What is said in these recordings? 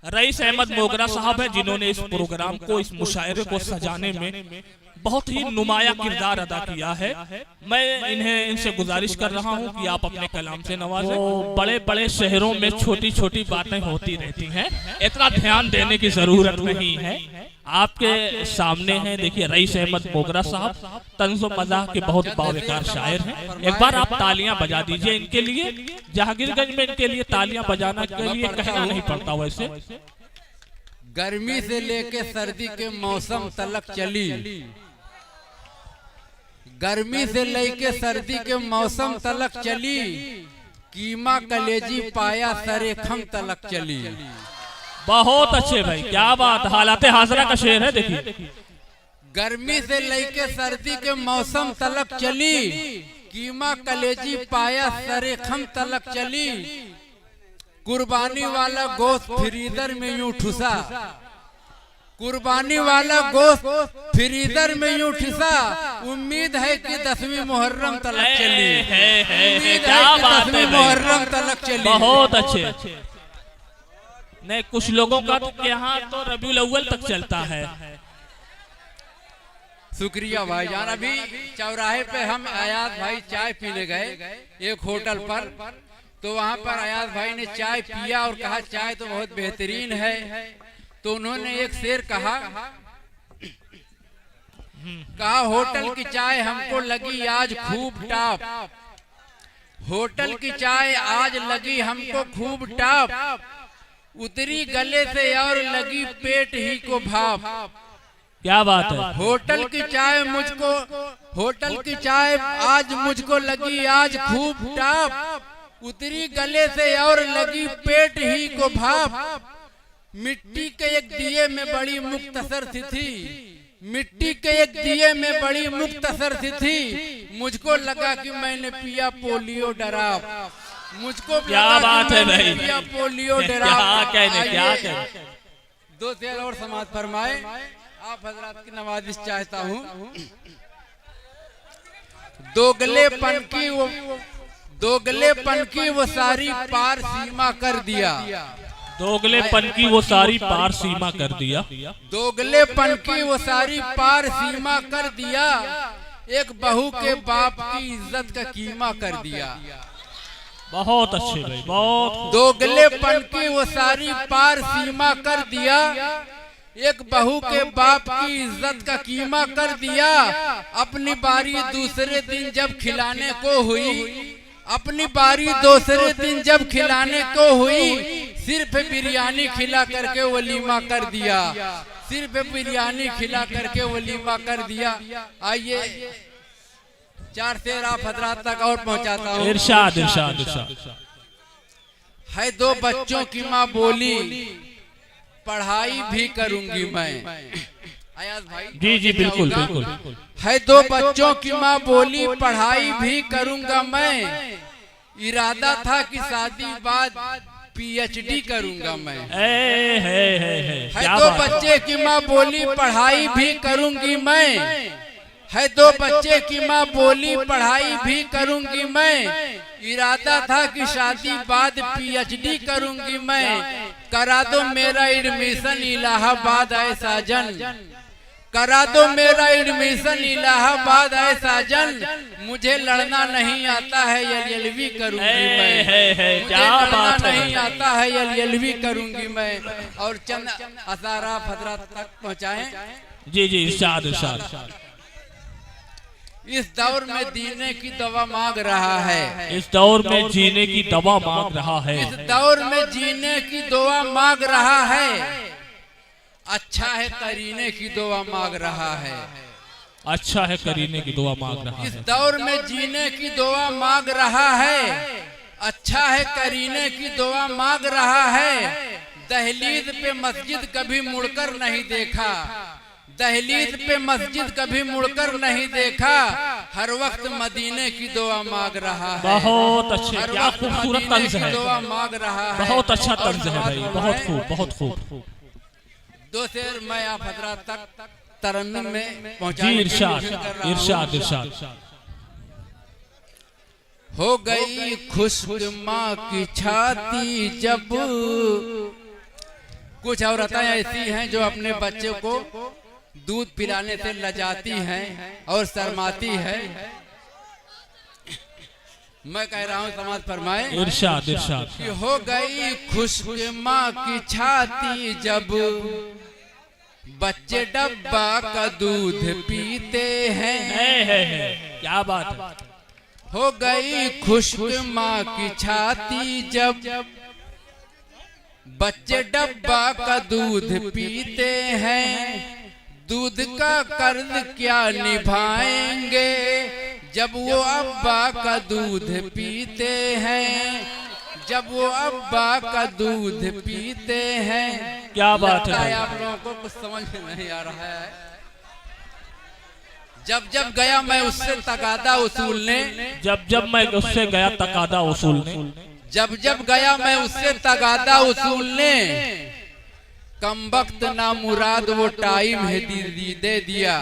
Rice Ahmad मोगरा साहब है, जिन्होंने इस प्रोग्राम को, इस मुशायरे को सजाने में बहुत ही नुमाया किरदार अदा किया है। मैं इनसे गुजारिश कर रहा हूं कि आप अपने कलाम से नवाजें। बड़े बड़े शहरों में छोटी छोटी बातें होती रहती हैं, इतना ध्यान देने की जरूरत नहीं है। आपके सामने हैं, देखिए रईस अहमद मोगरा साहब तंज़ो मज़ाह के बहुत बावकार शायर हैं। एक बार आप तालियां बजा दीजिए इनके लिए। जहांगीरगंज में इनके लिए तालियां बजाना के लिए कहना नहीं पड़ता। वैसे गर्मी से लेके सर्दी के मौसम तलक चली, गर्मी से लेके सर्दी के मौसम तलक चली, कीमा कलेजी पाया सरे खम तलक चली। बहुत अच्छे भाई, क्या बात, हालाते हाजरा का शेर है। देखिए गर्मी से लेके सर्दी के मौसम तलक चली, कीमा कलेजी पाया सरे खम तलक चली। कुर्बानी वाला गोश्त फ्रीजर में यूं ठुसा, कुर्बानी वाला गोश्त फ्रीजर में यूं ठुसा। उम्मीद है कि 10वीं मुहर्रम तलक चली, उम्मीद है कि 10वीं मुहर्रम तलक चली। बहुत अच्छे। नहीं, कुछ लोगों का तो यहाँ तो रबीउल अव्वल तक चलता है। शुक्रिया भाईजान। अभी चौराहे पे हम अयाज भाई चाय पीने गए एक होटल पर, तो वहाँ पर अयाज भाई ने चाय पिया और कहा चाय तो बहुत बेहतरीन है। तो उन्होंने एक शेर कहा होटल की चाय हमको लगी आज खूब टाप, होटल की चाय आज लगी हमको खूब टाप। उतरी गले से और लगी पेट ही को भाप। क्या बात है। होटल की चाय मुझको, होटल की चाय आज मुझको लगी आज खूब टाप। उतरी गले से और लगी पेट ही को भाप। मिट्टी के एक दिए में बड़ी मुख्तसर सी थी, मिट्टी के एक दिए में बड़ी मुख्तसर सी थी। मुझको लगा कि मैंने पिया पोलियो डराव, मुझको क्या बात है भाई, पिया पोलियो डराव। क्या दो शेर और समाज फरमाए। आप हजरात की नवाजिश चाहता हूँ। दोगलेपन की वो सारी पार सीमा कर दिया, दोगलेपन की वो सारी पार सीमा कर दिया, दोगलेपन की वो सारी पार सीमा कर दिया। एक बहू के बाप की इज्जत का कीमा कर दिया। बहुत अच्छे भाई, बहुत। दोगलेपन की वो सारी पार सीमा कर दिया, एक बहू के बाप की इज्जत का कीमा कर दिया। अपनी बारी दूसरे दिन जब खिलाने को हुई, अपनी बारी दूसरे दिन जब खिलाने को हुई, सिर्फ बिरयानी खिला करके वलीमा कर दिया, सिर्फ बिरयानी खिला करके वलीमा कर दिया। आइए 4 शेर आप हजरात तक और पहुंचाता हूँ। इरशाद इरशाद इरशाद। है 2 बच्चों की माँ बोली, पढ़ाई भी करूंगी मैं। अयाज भाई जी जी बिल्कुल बिल्कुल। है 2 बच्चों की माँ बोली, पढ़ाई भी करूंगा मैं। इरादा था कि शादी बाद PhD करूंगा मैं। है 2 बच्चे की माँ बोली, पढ़ाई भी करूंगी मैं। है 2 बच्चे की माँ बोली, पढ़ाई भी करूंगी मैं। इरादा था कि शादी बाद PhD करूंगी मैं। करा दो मेरा एडमिशन इलाहाबाद आए साजन, करा दो मेरा एडमिशन इलाहाबाद आए साजन। मुझे लड़ना नहीं आता है LLB करूंगी मैं, क्या बात है। नहीं आता है LLB करूंगी मैं। और चंद असारा हजरात तक पहुँचाएं। जी जी इरशाद इरशाद। इस दौर में जीने की दवा मांग रहा है, इस दौर में जीने की दवा मांग रहा है, इस दौर में जीने की दुआ मांग रहा है। अच्छा है करीने की दुआ मांग रहा है, अच्छा है करीने की दुआ मांग रहा है। इस दौर में जीने की दुआ मांग रहा है, अच्छा है करीने की दुआ मांग रहा है। दहलीज पे मस्जिद कभी मुड़कर नहीं देखा, दहलीज पे मस्जिद कभी मुड़कर नहीं देखा। हर वक्त मदीने की दुआ मांग रहा है। बहुत अच्छे, क्या खूबसूरत तर्ज है, दुआ मांग रहा है। बहुत अच्छा तर्ज है भाई, बहुत खूब बहुत खूब। 2 शेर मैं आप हजरात तक तरन्नुम में पहुंचा। जी इरशाद इरशाद इरशाद। हो गई खुश्क माँ की छाती जब, कुछ औरतें ऐसी हैं जो अपने बच्चों को दूध पिलाने से लजाती हैं और शर्माती है। मैं कह रहा हूँ समाज फरमाए इरशाद इरशाद कि हो गई खुश्क माँ की छाती जब बच्चे डब्बा का दूध पीते हैं। है। क्या बात है। हो गई खुश्क माँ की छाती जब बच्चे डब्बा का दूध पीते हैं। दूध का कर्ज क्या निभाएंगे जब वो अब्बा का दूध पीते हैं। जब वो अब्बा का दूध पीते हैं। क्या बात है। आप लोगों को कुछ समझ में नहीं आ रहा है। जब जब गया मैं उससे तकादा वसूलने, जब मैं उससे गया तकादा वसूलने, जब जब गया मैं उससे तकादा वसूलने, कम वक्त ना मुराद वो टाइम है दे दिया।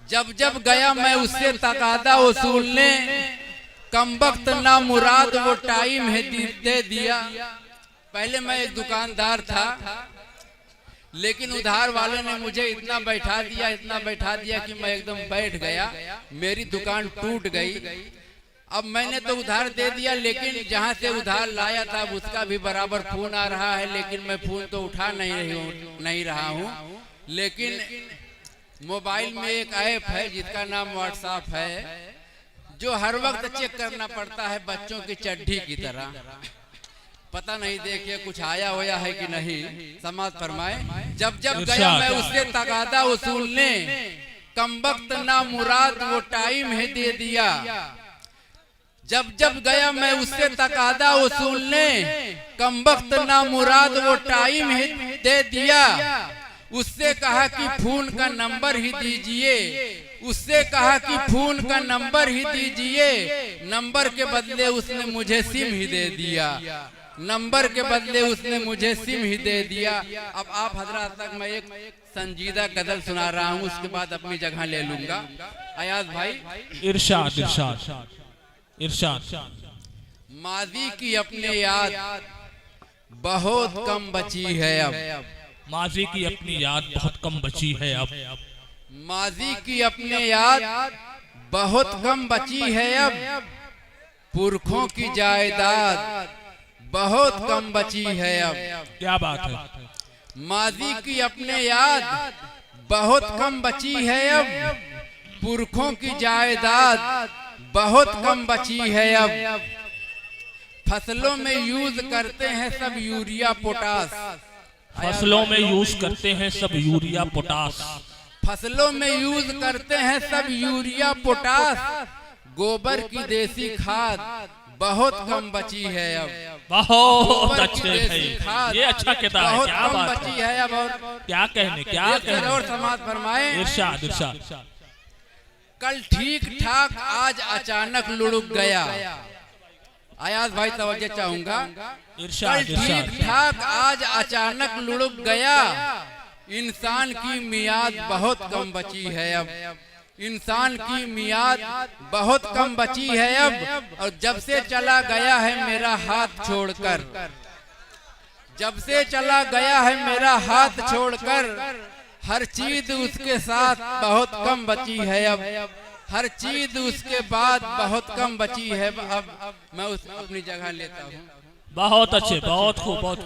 जब जब गया मैं उससे तकादा वसूलने, कम वक्त ना मुराद वो टाइम है दे दिया। पहले मैं एक दुकानदार था, लेकिन उधार वाले ने मुझे इतना बैठा दिया कि मैं एकदम बैठ गया। मेरी दुकान टूट गई। अब मैंने तो उधार दे दिया, लेकिन जहाँ से उधार लाया था उसका भी बराबर फोन आ रहा है, लेकिन मैं फोन तो उठा नहीं रहा हूँ। लेकिन मोबाइल में एक ऐप है जिसका नाम व्हाट्सएप है, जो हर वक्त चेक करना पड़ता है बच्चों की चड्ढी की तरह। पता नहीं देखिए कुछ आया होया है कि नहीं। समाज फरमाए जब जब गया मैं उससे तकादा वसूलने, कम वक्त ना मुराद वो टाइम है दे दिया। जब जब गया मैं उससे तकादा वसूलने, कम वक्त ना मुराद वो टाइम ही दे दिया। उससे कहा कि फोन का नंबर ही दीजिए, उससे कहा कि फोन का नंबर ही दीजिए। नंबर के बदले उसने मुझे सिम ही दे दिया। नंबर के बदले उसने मुझे सिम ही दे दिया। अब आप हजरात तक मैं एक संजीदा गजल सुना रहा हूँ, उसके बाद अपनी जगह ले लूंगा। अयाज भाई इरशाद इरशाद इरशाद। माजी की अपने याद बहुत कम बची है अब। माजी की अपनी याद बहुत कम बची है अब। माजी की अपने याद बहुत कम बची है अब। पुरखों की जायदाद बहुत कम बची है अब। क्या बात है। माजी की अपने याद बहुत कम बची है अब। पुरखों की जायदाद बहुत कम बची है अब। फसलों में यूज करते हैं सब यूरिया पोटास। फसलों में यूज करते हैं सब यूरिया पोटास। फसलों में यूज करते हैं सब यूरिया पोटास। गोबर की देसी खाद बहुत कम बची है अब। बहुत अच्छे भाई, ये अच्छा कहता है। क्या बात बची है अब। और क्या कहने और समाज फरमाए इरशाद इरशाद। कल ठीक ठाक आज अचानक लुढ़क गया। अयाज भाई तवज्जो चाहूंगा। कल ठीक ठाक आज अचानक लुढ़क गया। इंसान की मियाद बहुत कम बची है अब। इंसान की मियाद बहुत कम बची है अब। और जब से चला गया है मेरा हाथ छोड़कर, जब से चला गया है मेरा हाथ छोड़कर, हर चीज उसके साथ बहुत कम बची है अब। हर चीज उसके बाद बहुत कम बची है अब। मैं अपनी जगह लेता हूँ। बहुत अच्छे, बहुत खूब, बहुत